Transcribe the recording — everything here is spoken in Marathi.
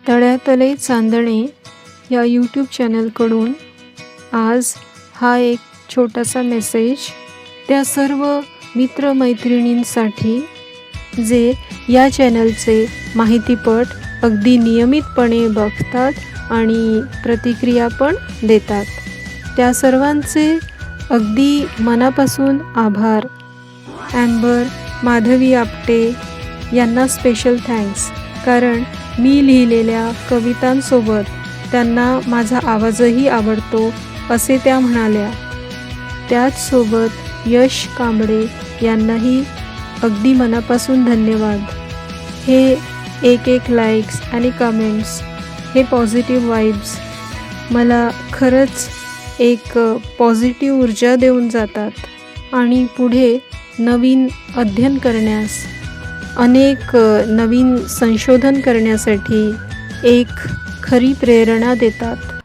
तळ्यातले चांदणे या यूट्यूब चॅनलकडून आज हा एक छोटासा मेसेज त्या सर्व मित्रमैत्रिणींसाठी जे या चॅनलचे माहितीपट अगदी नियमितपणे बघतात आणि प्रतिक्रिया पण देतात. त्या सर्वांचे अगदी मनापासून आभार. ॲम्बर, माधवी आपटे यांना स्पेशल थँक्स, कारण मी लिहिलेल्या कवितांसोबत त्यांना माझा आवाजही आवडतो असे त्या म्हणाल्या. त्याचसोबत यश कांबळे यांनाही अगदी मनापासून धन्यवाद. हे एक लाईक्स आणि कमेंट्स, हे पॉझिटिव्ह वाईब्स मला खरंच एक पॉझिटिव्ह ऊर्जा देऊन जातात आणि पुढे नवीन अध्ययन करण्यास, अनेक नवीन संशोधन करण्यासाठी एक खरी प्रेरणा देतात.